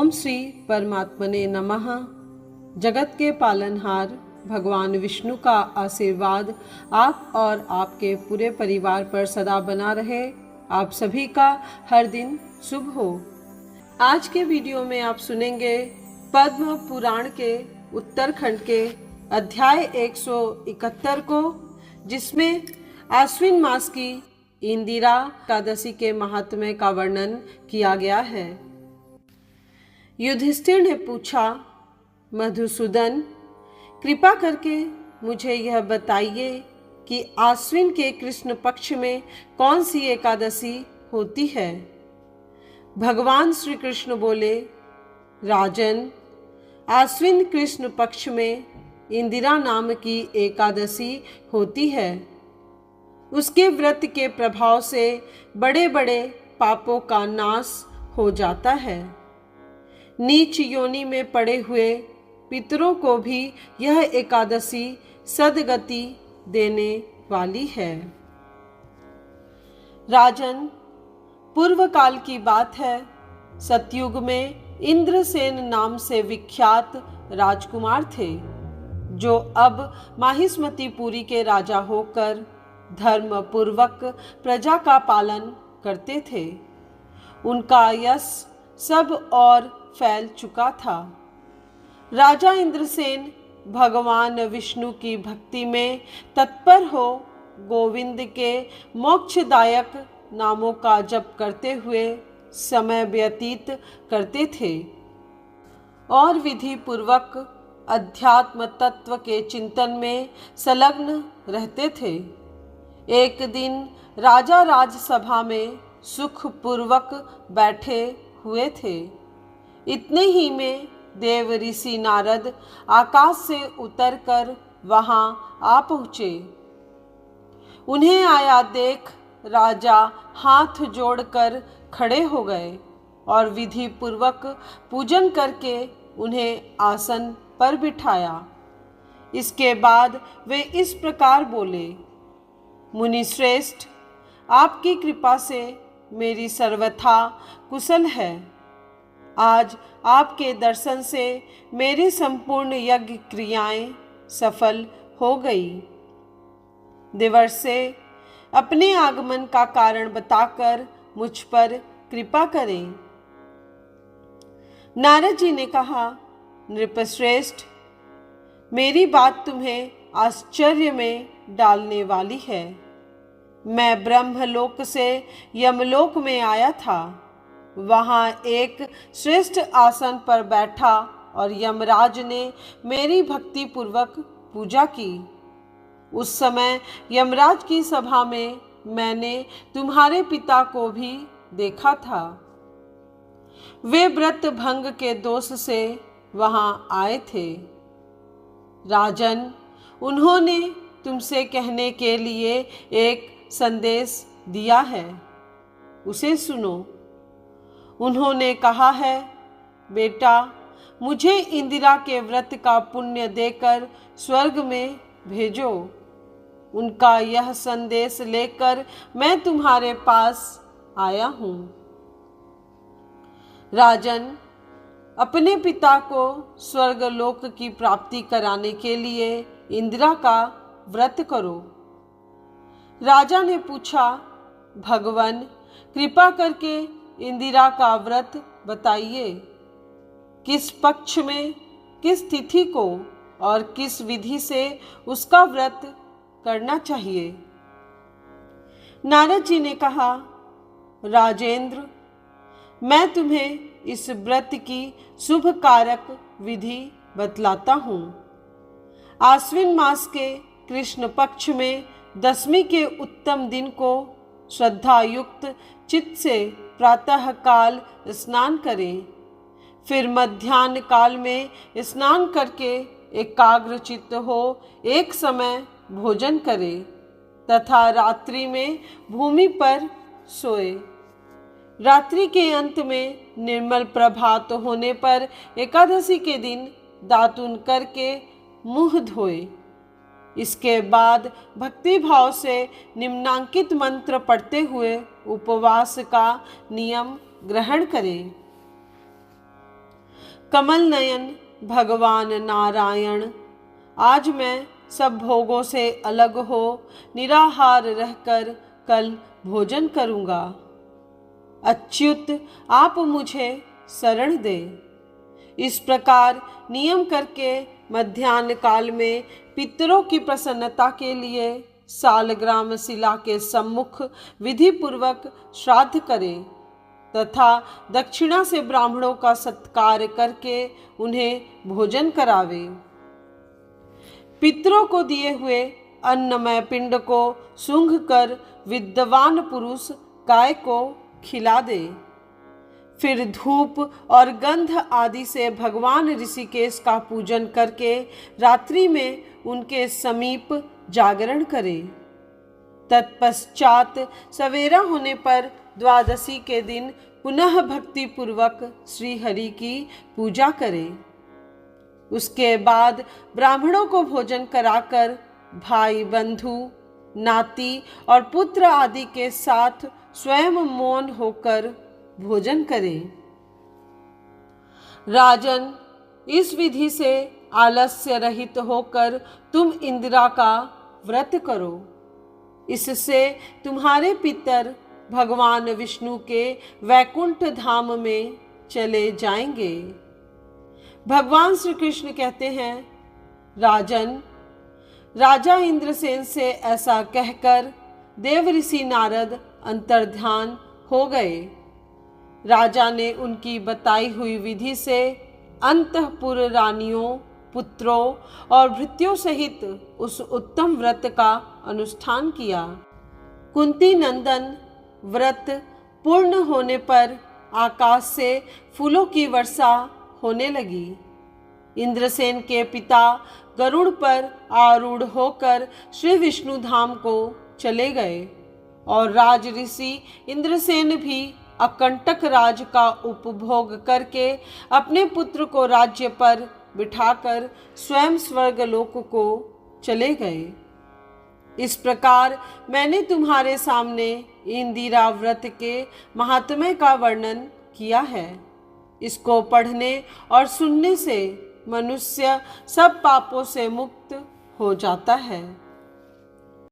ओम श्री परमात्मने नमः। जगत के पालनहार भगवान विष्णु का आशीर्वाद आप और आपके पूरे परिवार पर सदा बना रहे। आप सभी का हर दिन शुभ हो। आज के वीडियो में आप सुनेंगे पद्म पुराण के उत्तरखंड के अध्याय 171 को, जिसमें आश्विन मास की इंदिरा एकादशी के महात्म्य का वर्णन किया गया है। युधिष्ठिर ने पूछा, मधुसूदन, कृपा करके मुझे यह बताइए कि आश्विन के कृष्ण पक्ष में कौन सी एकादशी होती है। भगवान श्री कृष्ण बोले, राजन, आश्विन कृष्ण पक्ष में इंदिरा नाम की एकादशी होती है। उसके व्रत के प्रभाव से बड़े बड़े पापों का नाश हो जाता है। नीच योनि में पड़े हुए पितरों को भी यह एकादशी सद्गति देने वाली है। राजन, पूर्व काल की बात है। सतयुग में इंद्रसेन नाम से विख्यात राजकुमार थे, जो अब माहिष्मतीपुरी के राजा होकर धर्म पूर्वक प्रजा का पालन करते थे। उनका यश सब और फैल चुका था। राजा इंद्रसेन भगवान विष्णु की भक्ति में तत्पर हो गोविंद के मोक्षदायक नामों का जप करते हुए समय व्यतीत करते थे और विधि पूर्वक अध्यात्म तत्व के चिंतन में संलग्न रहते थे। एक दिन राजा राजसभा में सुख पूर्वक बैठे हुए थे। इतने ही में देव ऋषि नारद आकाश से उतरकर वहां आ पहुँचे। उन्हें आया देख राजा हाथ जोड़कर खड़े हो गए और विधि पूर्वक पूजन करके उन्हें आसन पर बिठाया। इसके बाद वे इस प्रकार बोले, मुनि श्रेष्ठ, आपकी कृपा से मेरी सर्वथा कुशल है। आज आपके दर्शन से मेरी संपूर्ण यज्ञ क्रियाएं सफल हो गई। देवर्षि, अपने आगमन का कारण बताकर मुझ पर कृपा करें। नारद जी ने कहा, नृपश्रेष्ठ, मेरी बात तुम्हें आश्चर्य में डालने वाली है। मैं ब्रह्मलोक से यमलोक में आया था। वहाँ एक श्रेष्ठ आसन पर बैठा और यमराज ने मेरी भक्ति पूर्वक पूजा की। उस समय यमराज की सभा में मैंने तुम्हारे पिता को भी देखा था। वे व्रत भंग के दोष से वहाँ आए थे। राजन, उन्होंने तुमसे कहने के लिए एक संदेश दिया है, उसे सुनो। उन्होंने कहा है, बेटा, मुझे इंदिरा के व्रत का पुण्य देकर स्वर्ग में भेजो। उनका यह संदेश लेकर मैं तुम्हारे पास आया हूँ। राजन, अपने पिता को स्वर्गलोक की प्राप्ति कराने के लिए इंदिरा का व्रत करो। राजा ने पूछा, भगवान, कृपा करके इंदिरा का व्रत बताइए। किस पक्ष में, किस तिथि को और किस विधि से उसका व्रत करना चाहिए। नारद जी ने कहा, राजेंद्र, मैं तुम्हें इस व्रत की शुभ कारक विधि बतलाता हूँ। आश्विन मास के कृष्ण पक्ष में दशमी के उत्तम दिन को श्रद्धा युक्त चित्त से प्रातः काल स्नान करें। फिर मध्याह्न काल में स्नान करके एकाग्र चित्त हो एक समय भोजन करें तथा रात्रि में भूमि पर सोए। रात्रि के अंत में निर्मल प्रभात होने पर एकादशी के दिन दातुन करके मुंह धोए। इसके बाद भक्ति भाव से निम्नांकित मंत्र पढ़ते हुए उपवास का नियम ग्रहण करें। कमल नयन भगवान नारायण, आज मैं सब भोगों से अलग हो निराहार रहकर कल भोजन करूँगा। अच्युत आप मुझे शरण दे। इस प्रकार नियम करके मध्याह्न काल में पितरों की प्रसन्नता के लिए सालग्राम शिला के सम्मुख विधि पूर्वक श्राद्ध करें तथा दक्षिणा से ब्राह्मणों का सत्कार करके उन्हें भोजन करावे। पितरों को दिए हुए अन्नमय पिंड को सूंघ कर विद्वान पुरुष गाय को खिला दे। फिर धूप और गंध आदि से भगवान ऋषिकेश का पूजन करके रात्रि में उनके समीप जागरण करे। तत्पश्चात सवेरा होने पर द्वादशी के दिन पुनः भक्ति पूर्वक श्री हरि की पूजा करे। उसके बाद ब्राह्मणों को भोजन कराकर भाई बंधु नाती और पुत्र आदि के साथ स्वयं मौन होकर भोजन करे। राजन, इस विधि से आलस्य रहित होकर तुम इंदिरा का व्रत करो। इससे तुम्हारे पितर भगवान विष्णु के वैकुंठ धाम में चले जाएंगे। भगवान श्री कृष्ण कहते हैं, राजन, राजा इंद्रसेन से ऐसा कहकर देव ऋषि नारद अंतर्ध्यान हो गए। राजा ने उनकी बताई हुई विधि से अंतःपुर रानियों, पुत्रों और भृत्यों सहित उस उत्तम व्रत का अनुष्ठान किया। कुंती नंदन व्रत पूर्ण होने पर आकाश से फूलों की वर्षा होने लगी। इंद्रसेन के पिता गरुड़ पर आरूढ़ होकर श्री विष्णु धाम को चले गए और राज ऋषि इंद्रसेन भी अकंटक राज का उपभोग करके अपने पुत्र को राज्य पर बिठाकर स्वयं स्वर्गलोक को चले गए। इस प्रकार मैंने तुम्हारे सामने इंदिरा व्रत के महात्म्य का वर्णन किया है। इसको पढ़ने और सुनने से मनुष्य सब पापों से मुक्त हो जाता है।